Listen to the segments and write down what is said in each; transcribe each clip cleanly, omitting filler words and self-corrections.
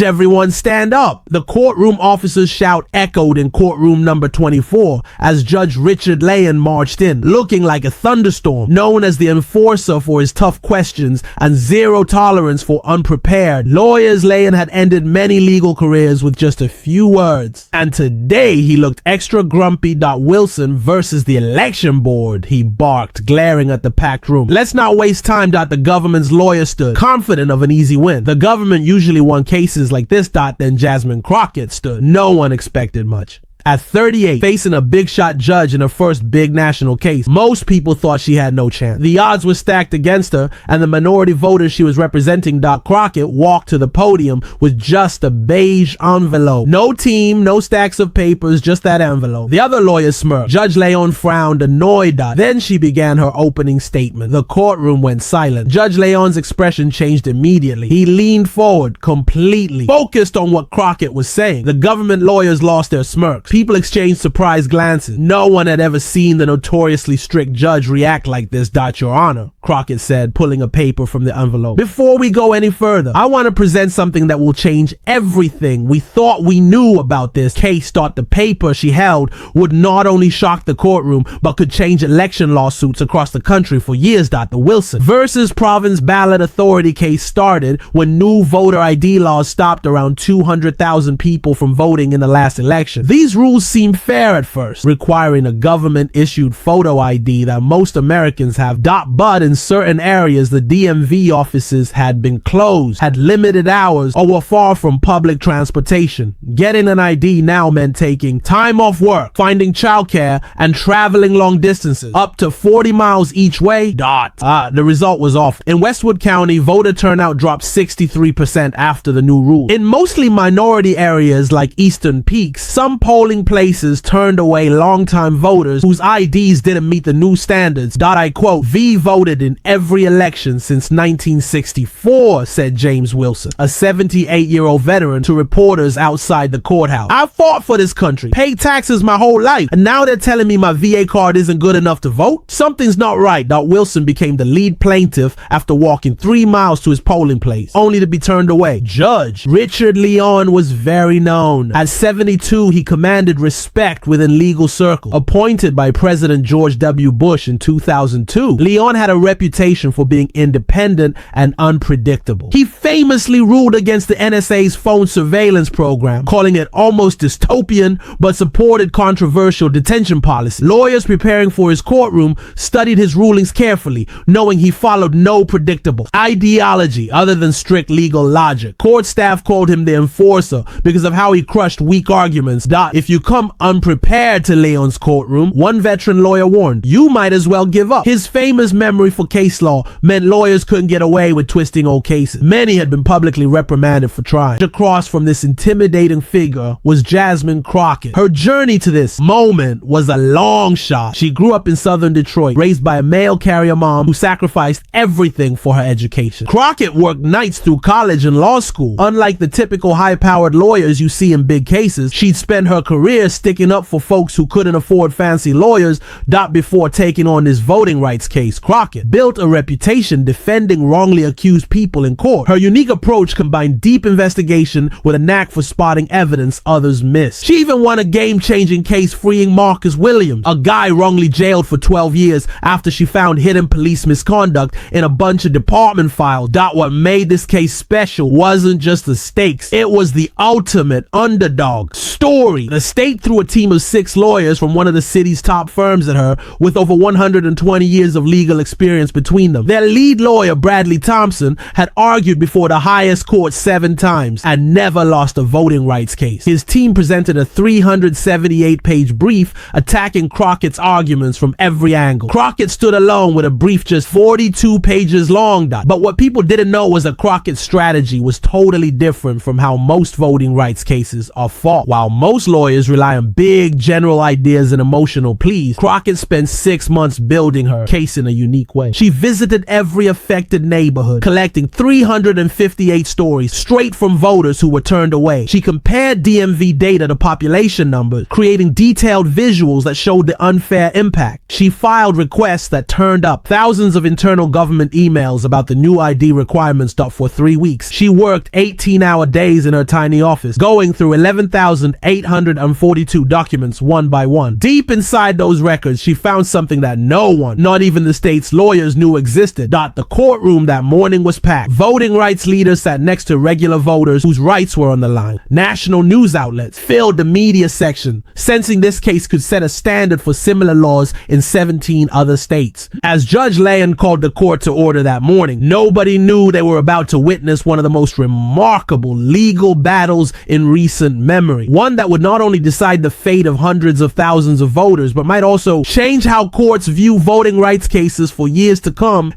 Everyone stand up. The courtroom officers' shout echoed in courtroom number 24 as Judge Richard Leyon marched in, looking like a thunderstorm. Known as the enforcer for his tough questions and zero tolerance for unprepared lawyers, Leyon had ended many legal careers with just a few words. And today he looked extra grumpy. Wilson versus the election board, he barked, glaring at the packed room. Let's not waste time. The government's lawyer stood, confident of an easy win. The government usually won cases like this. Then Jasmine Crockett stood. No one expected much. At 38, facing a big shot judge in her first big national case, most people thought she had no chance. The odds were stacked against her, and the minority voters she was representing, Crockett, walked to the podium with just a beige envelope. No team, no stacks of papers, just that envelope. The other lawyers smirked. Judge Leyon frowned, annoyed. Then she began her opening statement. The courtroom went silent. Judge Leyon's expression changed immediately. He leaned forward, completely focused on what Crockett was saying. The government lawyers lost their smirks. People exchanged surprised glances. No one had ever seen the notoriously strict judge react like this, Your Honor, Crockett said, pulling a paper from the envelope. Before we go any further, I want to present something that will change everything we thought we knew about this case. The paper she held would not only shock the courtroom, but could change election lawsuits across the country for years. The Wilson versus Province Ballot Authority case started when new voter ID laws stopped around 200,000 people from voting in the last election. These rules seemed fair at first, requiring a government-issued photo ID that most Americans have. But in certain areas, the DMV offices had been closed, had limited hours, or were far from public transportation. Getting an ID now meant taking time off work, finding childcare, and traveling long distances, up to 40 miles each way. The result was awful. In Westwood County, voter turnout dropped 63% after the new rule. In mostly minority areas like Eastern Peaks, some polling places turned away longtime voters whose IDs didn't meet the new standards. I quote, "V voted in every election since 1964, said James Wilson, a 78-year-old veteran, to reporters outside the courthouse. I fought for this country, paid taxes my whole life, and now they're telling me my VA card isn't good enough to vote? Something's not right." Wilson became the lead plaintiff after walking 3 miles to his polling place, only to be turned away. Judge Richard Leyon was very known. At 72, he commanded respect within legal circles. Appointed by President George W. Bush in 2002, Leyon had a reputation for being independent and unpredictable. He famously ruled against the NSA's phone surveillance program, calling it almost dystopian, but supported controversial detention policy. Lawyers preparing for his courtroom studied his rulings carefully, knowing he followed no predictable ideology other than strict legal logic. Court staff called him the enforcer because of how he crushed weak arguments. If you come unprepared to Leyon's courtroom, one veteran lawyer warned, you might as well give up. His famous memory for case law meant lawyers couldn't get away with twisting old cases. Many had been publicly reprimanded for trying. Across from this intimidating figure was Jasmine Crockett. Her journey to this moment was a long shot. She grew up in southern Detroit, raised by a mail carrier mom who sacrificed everything for her education. Crockett worked nights through college and law school. Unlike the typical high-powered lawyers you see in big cases, she'd spend her career sticking up for folks who couldn't afford fancy lawyers. Before taking on this voting rights case, Crockett built a reputation defending wrongly accused people in court. Her unique approach combined deep investigation with a knack for spotting evidence others missed. She even won a game-changing case freeing Marcus Williams, a guy wrongly jailed for 12 years after she found hidden police misconduct in a bunch of department files. What made this case special wasn't just the stakes, it was the ultimate underdog story. The state threw a team of 6 lawyers from one of the city's top firms at her, with over 120 years of legal experience between them. Their lead lawyer, Bradley Thompson, had argued before the highest court 7 times and never lost a voting rights case. His team presented a 378-page brief attacking Crockett's arguments from every angle. Crockett stood alone with a brief just 42 pages long. But what people didn't know was that Crockett's strategy was totally different from how most voting rights cases are fought. While most lawyers lawyers rely on big general ideas and emotional pleas, Crockett spent 6 months building her case in a unique way. She visited every affected neighborhood, collecting 358 stories straight from voters who were turned away. She compared DMV data to population numbers, creating detailed visuals that showed the unfair impact. She filed requests that turned up thousands of internal government emails about the new ID requirements. For 3 weeks, she worked 18-hour days in her tiny office, going through 11,842 documents one by one. Deep inside those records, she found something that no one, not even the state's lawyers, knew existed. The courtroom that morning was packed. Voting rights leaders sat next to regular voters whose rights were on the line. National news outlets filled the media section, sensing this case could set a standard for similar laws in 17 other states. As Judge Leyon called the court to order that morning, nobody knew they were about to witness one of the most remarkable legal battles in recent memory. One that would not only decide the fate of hundreds of thousands of voters, but might also change how courts view voting rights cases for years to come.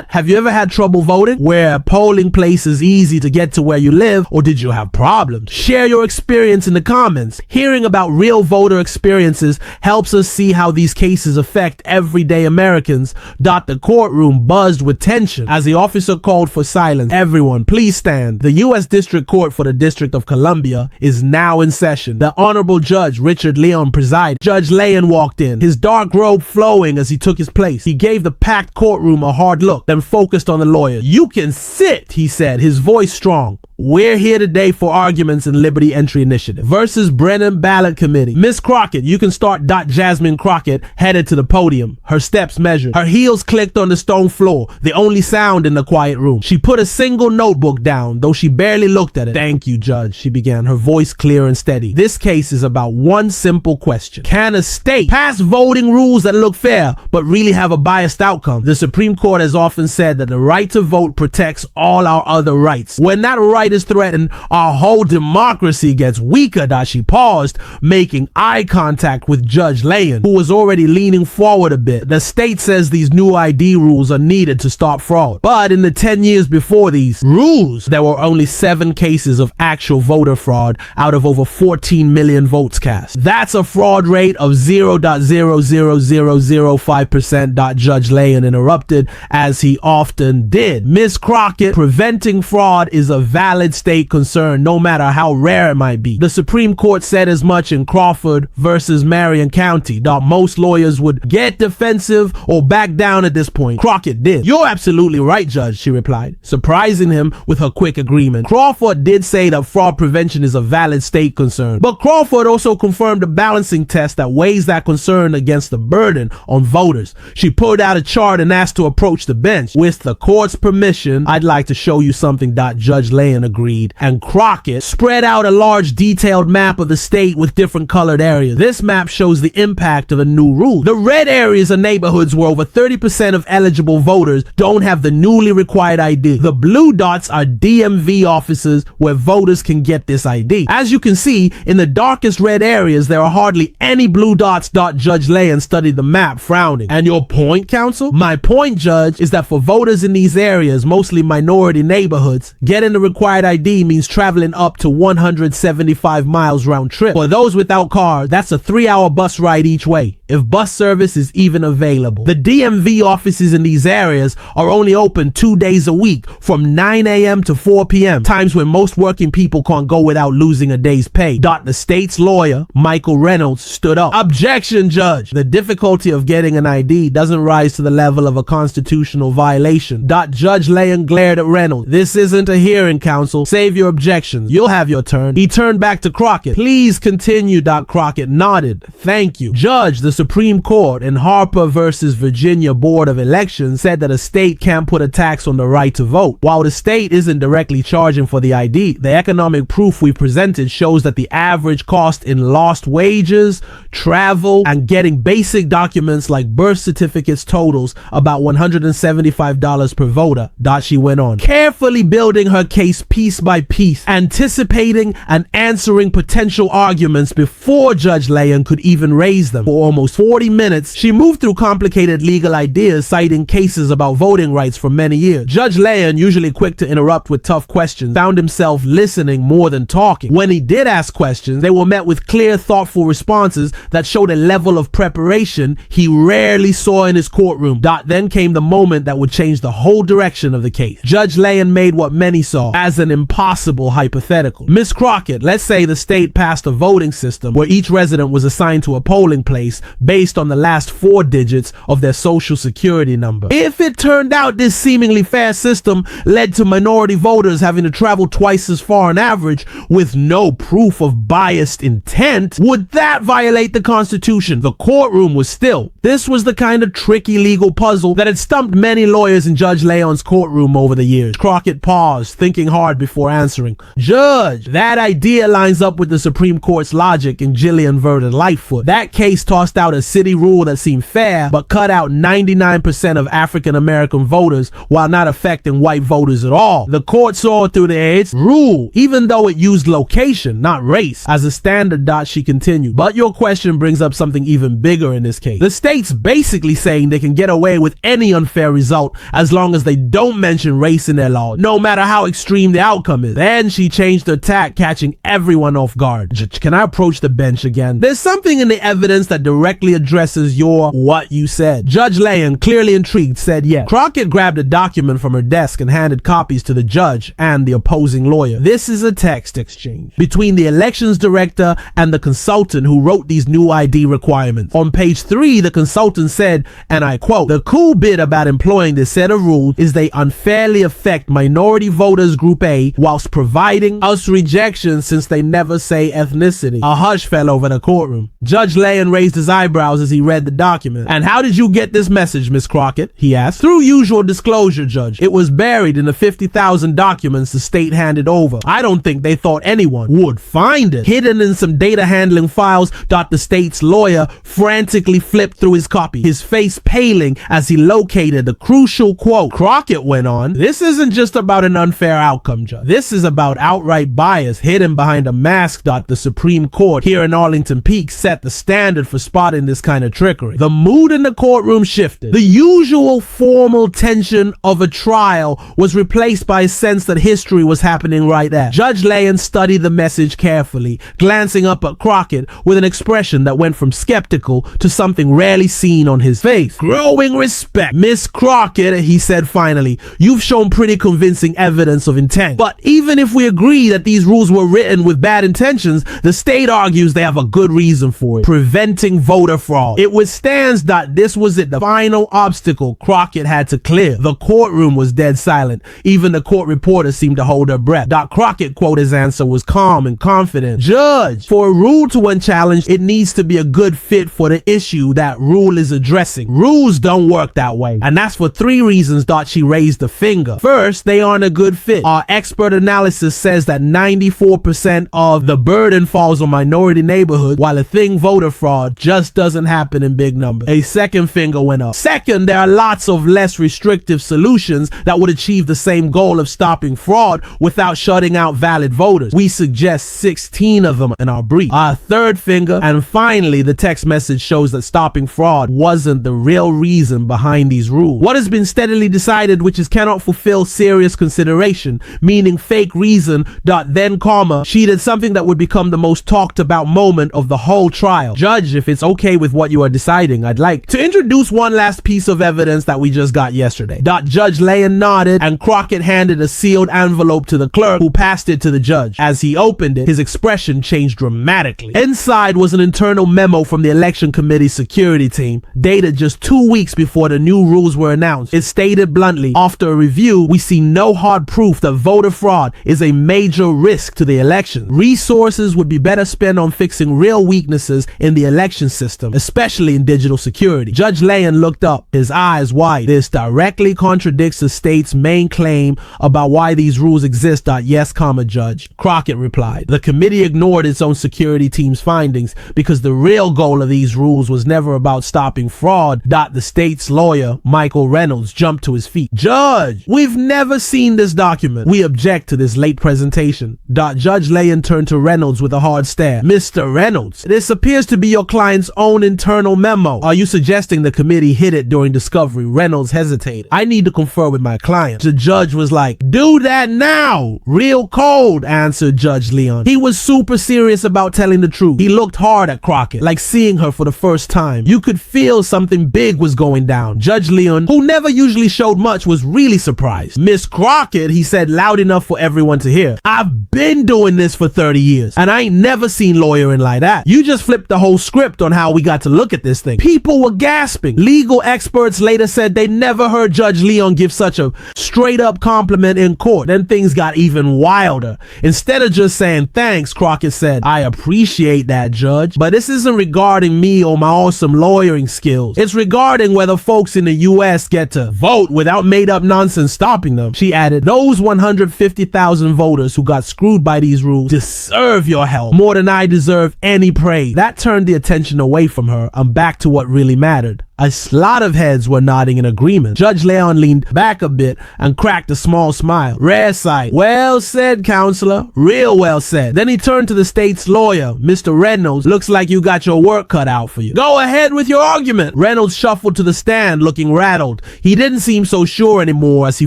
Have you ever had trouble voting? Where a polling place is easy to get to where you live, or did you have problems? Share your experience in the comments. Hearing about real voter experiences helps us see how these cases affect everyday Americans. The courtroom buzzed with tension as the officer called for silence. Everyone, please stand. The U.S. District Court for the District of Columbia is now in session. The Honorable Judge Richard Leyon presided. Judge Leyon walked in, his dark robe flowing as he took his place. He gave the packed courtroom a hard look, then focused on the lawyer. "You can sit," he said, his voice strong. "We're here today for arguments in Liberty Entry Initiative versus Brennan Ballot Committee. Miss Crockett, you can start." Jasmine Crockett headed to the podium, her steps measured. Her heels clicked on the stone floor, the only sound in the quiet room. She put a single notebook down, though she barely looked at it. "Thank you, Judge," she began, her voice clear and steady. "This case is about one simple question. Can a state pass voting rules that look fair, but really have a biased outcome? The Supreme Court has often said that the right to vote protects all our other rights. When that right is threatened, our whole democracy gets weaker." She paused, making eye contact with Judge Leyon, who was already leaning forward a bit. "The state says these new ID rules are needed to stop fraud. But in the 10 years before these rules, there were only 7 cases of actual voter fraud out of over 14 million votes cast. That's a fraud rate of 0.00005%. Judge Leyon interrupted, as he often did. "Miss Crockett, preventing fraud is a valid state concern, no matter how rare it might be. The Supreme Court said as much in Crawford versus Marion County. Most lawyers would get defensive or back down at this point. Crockett did." "You're absolutely right, Judge," she replied, surprising him with her quick agreement. "Crawford did say that fraud prevention is a valid state concern, but Crawford also confirmed a balancing test that weighs that concern against the burden on voters." She pulled out a chart and asked to approach the bench. "With the court's permission, I'd like to show you something." Judge Leyon agreed, and Crockett spread out a large detailed map of the state with different colored areas. "This map shows the impact of the new rule. The red areas are neighborhoods where over 30% of eligible voters don't have the newly required ID. The blue dots are DMV offices where voters can get this ID. As you can see, in the darkest red areas, there are hardly any blue dots." Judge Leyon studied the map, frowning. "And your point, counsel?" "My point, Judge, is that for voters in these areas, mostly minority neighborhoods, getting the required ID means traveling up to 175 miles round trip. For those without cars, that's a 3-hour bus ride each way, if bus service is even available. The DMV offices in these areas are only open 2 days a week, from 9 a.m. to 4 p.m., times when most working people can't go without losing a day's pay." The state's lawyer, Michael Reynolds, stood up. "Objection, Judge. The difficulty of getting an ID doesn't rise to the level of a constitutional violation." Judge Leyon glared at Reynolds. "This isn't a hearing, counsel. Save your objections. You'll have your turn." He turned back to Crockett. "Please continue." Crockett nodded. "Thank you. Judge, the Supreme Court in Harper versus Virginia Board of Elections said that a state can't put a tax on the right to vote. While the state isn't directly charging for the ID, the economic proof we presented shows that the average cost in lost wages, travel, and getting basic documents like birth certificates totals about $175 per voter." She went on, carefully building her case piece by piece, anticipating and answering potential arguments before Judge Leyon could even raise them. "For almost almost 40 minutes, she moved through complicated legal ideas, citing cases about voting rights for many years. Judge Leyon, usually quick to interrupt with tough questions, found himself listening more than talking. When he did ask questions, they were met with clear, thoughtful responses that showed a level of preparation he rarely saw in his courtroom. Then came the moment that would change the whole direction of the case. Judge Leyon made what many saw as an impossible hypothetical. Miss Crockett, let's say the state passed a voting system where each resident was assigned to a polling place based on the last 4 digits of their social security number. If it turned out this seemingly fair system led to minority voters having to travel twice as far on average with no proof of biased intent, would that violate the Constitution? The courtroom was still. This was the kind of tricky legal puzzle that had stumped many lawyers in Judge Leyon's courtroom over the years. Crockett paused, thinking hard before answering. Judge, that idea lines up with the Supreme Court's logic in Gillian versus Lightfoot. That case tossed out a city rule that seemed fair, but cut out 99% of African American voters while not affecting white voters at all. The court saw through the rule, even though it used location, not race, as a standard. She continued. But your question brings up something even bigger in this case. The state's basically saying they can get away with any unfair result as long as they don't mention race in their law, no matter how extreme the outcome is. Then she changed her tack, catching everyone off guard. Can I approach the bench again? There's something in the evidence that directly addresses what you said. Judge Leyon, clearly intrigued, said yes. Crockett grabbed a document from her desk and handed copies to the judge and the opposing lawyer. This is a text exchange between the elections director and the consultant who wrote these new ID requirements. On page 3, the consultant said, and I quote, "The cool bit about employing this set of rules is they unfairly affect minority voters group A whilst providing us rejection since they never say ethnicity." A hush fell over the courtroom. Judge Leyon raised his eyebrows as he read the document. "And how did you get this message, Miss Crockett?" he asked. "Through usual disclosure, Judge. It was buried in the 50,000 documents the state handed over. I don't think they thought anyone would find it. Hidden in some data handling files." The state's lawyer frantically flipped through his copy, his face paling as he located the crucial quote. Crockett went on, "This isn't just about an unfair outcome, Judge. This is about outright bias hidden behind a mask. The Supreme Court here in Arlington Peak set the standard for spotting this kind of trickery." The mood in the courtroom shifted. The usual formal tension of a trial was replaced by a sense that history was happening right there. Judge Leyon studied the message carefully, glancing up at Crockett with an expression that went from skeptical to something rarely seen on his face. "Growing respect. Miss Crockett," he said finally, "you've shown pretty convincing evidence of intent. But even if we agree that these rules were written with bad intentions, the state argues they have a good reason for it: preventing voter fraud. It withstands that this was the final obstacle Crockett had to clear." The courtroom was dead silent. Even the court reporter seemed to hold her breath. Crockett, quote, his answer was calm and confident. "Judge, for a rule to unchallenged, it needs to be a good fit for the issue that rule is addressing. Rules don't work that way. And that's for 3 reasons." She raised a finger. "First, they aren't a good fit. Our expert analysis says that 94% of the burden falls on minority neighborhoods, while a thing voter fraud just doesn't happen in big numbers." A second finger went up. "Second, there are lots of less restrictive solutions that would achieve the same goal of stopping fraud without shutting out valid voters. We suggest 16 of them in our brief." Our third finger, and finally, the text message shows that stopping fraud wasn't the real reason behind these rules. "What has been steadily decided, which is cannot fulfill serious consideration, meaning fake reason, then comma, she did something that would become the most talked about moment of the whole trial. Judge, if it's okay with what you are deciding, I'd like to introduce one last piece of evidence that we just got yesterday." Judge Leyon nodded, and Crockett handed a sealed envelope to the clerk, who passed it to the judge. As he opened it, his expression changed dramatically. Inside was an internal memo from the election committee security team, dated just 2 weeks before the new rules were announced. It stated bluntly, "After a review, we see no hard proof that voter fraud is a major risk to the election. Resources would be better spent on fixing real weaknesses in the election system, especially in digital security." Judge Leyon looked up, his eyes wide. "This directly contradicts the state's main claim about why these rules exist. Yes, comma, Judge," Crockett replied. "The committee ignored its own security team's findings because the real goal of these rules was never about stopping fraud." The state's lawyer, Michael Reynolds, jumped to his feet. "Judge, we've never seen this document. We object to this late presentation." Judge Leyon turned to Reynolds with a hard stare. "Mr. Reynolds, this appears to be your client's own internal memo. Are you suggesting the committee hid it during discovery? Reynolds hesitated. I need to confer with my client. The judge was like, do that now. Real cold, answered Judge Leyon. He was super serious about telling the truth. He looked hard at Crockett, like seeing her for the first time. You could feel something big was going down. Judge Leyon, who never usually showed much, was really surprised. Miss Crockett, he said loud enough for everyone to hear, I've been doing this for 30 years, and I ain't never seen lawyering like that. You just flipped the whole script on how we got to look at this thing. People were gasping. Legal experts later said they never heard Judge Leyon give such a straight up compliment in court. Then things got even wilder. Instead of just saying thanks, Crockett said, I appreciate that, Judge, but this isn't regarding me or my awesome lawyering skills. It's regarding whether folks in the US get to vote without made up nonsense stopping them. She added, those 150,000 voters who got screwed by these rules deserve your help more than I deserve any praise. That turned the attention away from her and back to what really mattered. A lot of heads were nodding in agreement. Judge Leyon leaned back a bit and cracked a small smile. Rare sight. Well said, counselor. Real well said. Then he turned to the state's lawyer, Mr. Reynolds. Looks like you got your work cut out for you. Go ahead with your argument. Reynolds shuffled to the stand, looking rattled. He didn't seem so sure anymore as he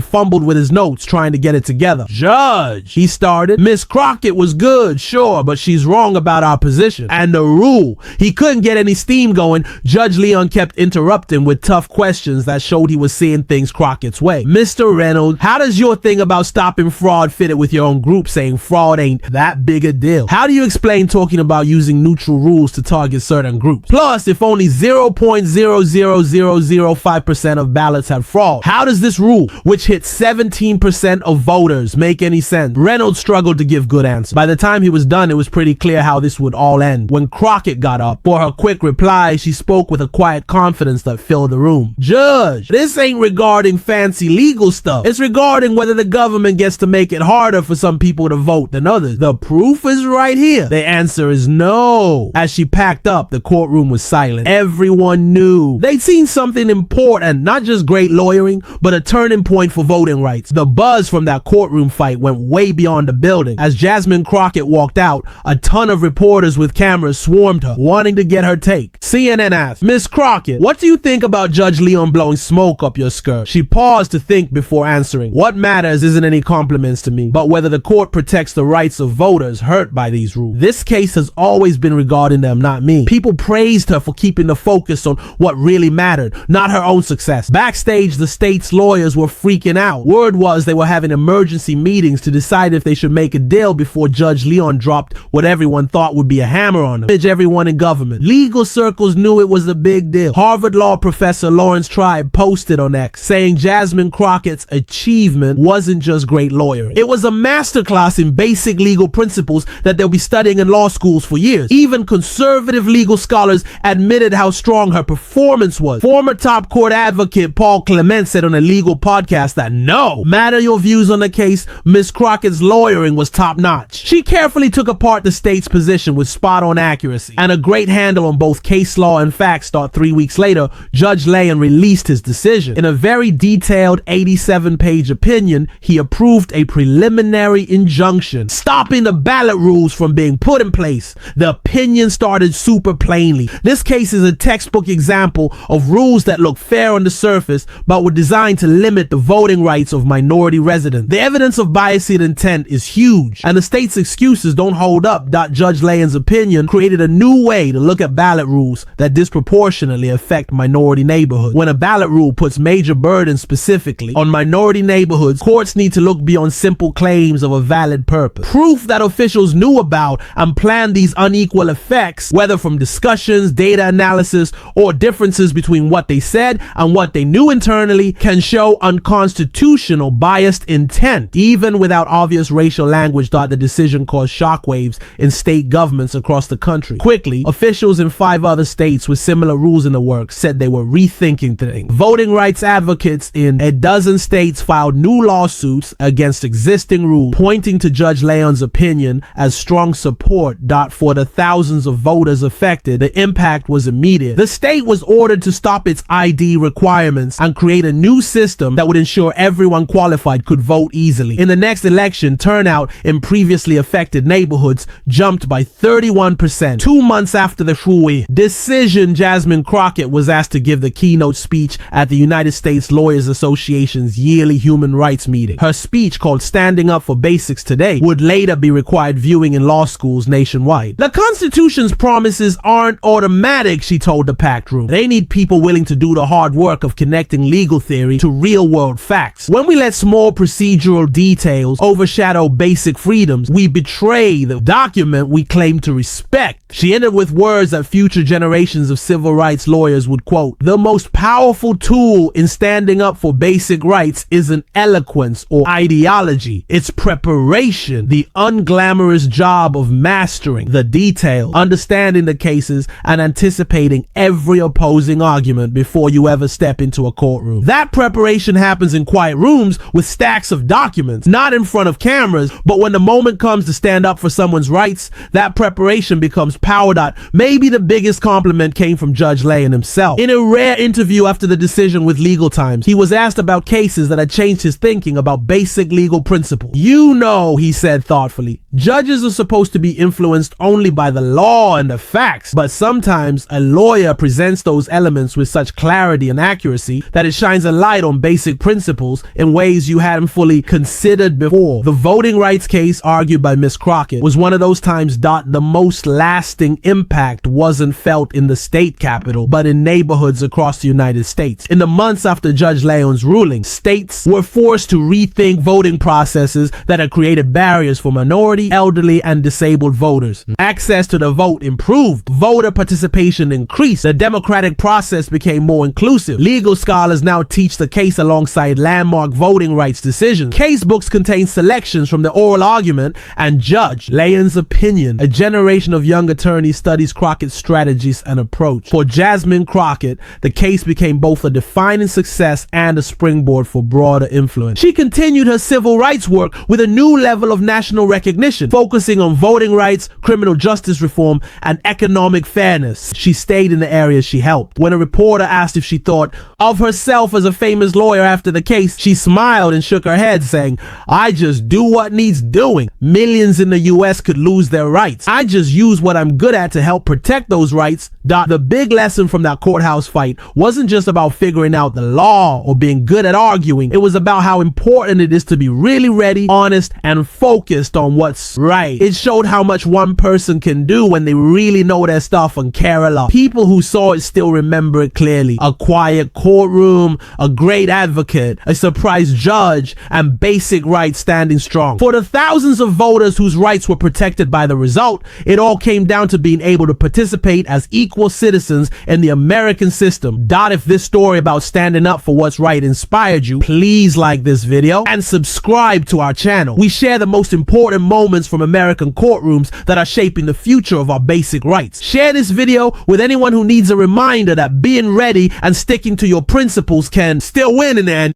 fumbled with his notes, trying to get it together. Judge, he started. Miss Crockett was good, sure, but she's wrong about our position and the rule. He couldn't get any steam going. Judge Leyon kept interrupting with tough questions that showed he was seeing things Crockett's way. Mr. Reynolds, how does your thing about stopping fraud fit it with your own group saying fraud ain't that big a deal? How do you explain talking about using neutral rules to target certain groups? Plus, if only 0.00005% of ballots had fraud, how does this rule, which hit 17% of voters, make any sense? Reynolds struggled to give good answers. By the time he was done, it was pretty clear how this would all end. When Crockett got up for her quick reply, she spoke with a quiet confidence that filled the room. Judge, this ain't regarding fancy legal stuff. It's regarding whether the government gets to make it harder for some people to vote than others. The proof is right here. The answer is no. As she packed up, the courtroom was silent. Everyone knew they'd seen something important, not just great lawyering, but a turning point for voting rights. The buzz from that courtroom fight went way beyond the building. As Jasmine Crockett walked out, a ton of reporters with cameras swarmed her, wanting to get her take. CNN asked, Miss Crockett, what do you think about Judge Leyon blowing smoke up your skirt? She paused to think before answering. What matters isn't any compliments to me, but whether the court protects the rights of voters hurt by these rules. This case has always been regarding them, not me. People praised her for keeping the focus on what really mattered, not her own success. Backstage, the state's lawyers were freaking out. Word was they were having emergency meetings to decide if they should make a deal before Judge Leyon dropped what everyone thought would be a hammer on them. Everyone in government. Legal circles knew it was a big deal. Harvard law professor Lawrence Tribe posted on X saying Jasmine Crockett's achievement wasn't just great lawyering. It was a masterclass in basic legal principles that they'll be studying in law schools for years. Even conservative legal scholars admitted how strong her performance was. Former top court advocate Paul Clement said on a legal podcast that no matter your views on the case, Miss Crockett's lawyering was top notch. She carefully took apart the state's position with spot on accuracy and a great handle on both case law and facts. 3 weeks later, Judge Leyon released his decision. In a very detailed 87-page opinion, he approved a preliminary injunction stopping the ballot rules from being put in place. The opinion started super plainly. This case is a textbook example of rules that look fair on the surface but were designed to limit the voting rights of minority residents. The evidence of biased intent is huge, and the state's excuses don't hold up. Judge Leyon's opinion created a new way to look at ballot rules that disproportionately affect minority neighborhoods. When a ballot rule puts major burdens specifically on minority neighborhoods, courts need to look beyond simple claims of a valid purpose. Proof that officials knew about and planned these unequal effects, whether from discussions, data analysis, or differences between what they said and what they knew internally, can show unconstitutional biased intent. Even without obvious racial language, the decision caused shockwaves in state governments across the country. Quickly, officials in 5 other states with similar rules in the works said they were rethinking things. Voting rights advocates in a dozen states filed new lawsuits against existing rules, pointing to Judge Leyon's opinion as strong support. For the thousands of voters affected, the impact was immediate. The state was ordered to stop its ID requirements and create a new system that would ensure everyone qualified could vote easily. In the next election, turnout in previously affected neighborhoods jumped by 31%. 2 months after the Scooey decision, Jasmine Crockett was asked to give the keynote speech at the United States Lawyers Association's yearly human rights meeting. Her speech, called Standing Up for Basics Today, would later be required viewing in law schools nationwide. The Constitution's promises aren't automatic, she told the packed room. They need people willing to do the hard work of connecting legal theory to real-world facts. When we let small procedural details overshadow basic freedoms, we betray the document we claim to respect. She ended with words that future generations of civil rights lawyers would quote. The most powerful tool in standing up for basic rights isn't eloquence or ideology. It's preparation, the unglamorous job of mastering the details, understanding the cases, and anticipating every opposing argument before you ever step into a courtroom. That preparation happens in quiet rooms with stacks of documents, not in front of cameras, but when the moment comes to stand up for someone's rights, that preparation becomes power. Maybe the biggest compliment came from Judge Leyon himself. In a rare interview after the decision with Legal Times, he was asked about cases that had changed his thinking about basic legal principles. You know, he said thoughtfully, judges are supposed to be influenced only by the law and the facts, but sometimes a lawyer presents those elements with such clarity and accuracy that it shines a light on basic principles in ways you hadn't fully considered before. The voting rights case argued by Miss Crockett was one of those times the most lasting impact wasn't felt in the state capital, but in neighborhoods across the United States. In the months after Judge Leyon's ruling, states were forced to rethink voting processes that had created barriers for minority, elderly, and disabled voters. Access to the vote improved. Voter participation increased. The democratic process became more inclusive. Legal scholars now teach the case alongside landmark voting rights decisions. Case books contain selections from the oral argument and Judge Leyon's opinion. A generation of young attorneys studies Crockett's strategies and approach. For Jasmine Crockett, the case became both a defining success and a springboard for broader influence. She continued her civil rights work with a new level of national recognition, focusing on voting rights, criminal justice reform, and economic fairness. She stayed in the areas she helped. When a reporter asked if she thought of herself as a famous lawyer after the case, she smiled and shook her head, saying, I just do what needs doing. Millions in the US could lose their rights. I just use what I'm good at to help protect those rights. The big lesson from that courthouse fight wasn't just about figuring out the law or being good at arguing. It was about how important it is to be really ready, honest, and focused on what's right. It showed how much one person can do when they really know their stuff and care a lot. People who saw it still remember it clearly. A quiet courtroom, a great advocate, a surprise judge, and basic rights standing strong. For the thousands of voters whose rights were protected by the result, it all came down to being able to participate as equal citizens in the American system. If this story about standing up for what's right inspired you, please like this video and subscribe to our channel. We share the most important moments from American courtrooms that are shaping the future of our basic rights. Share this video with anyone who needs a reminder that being ready and sticking to your principles can still win in the end.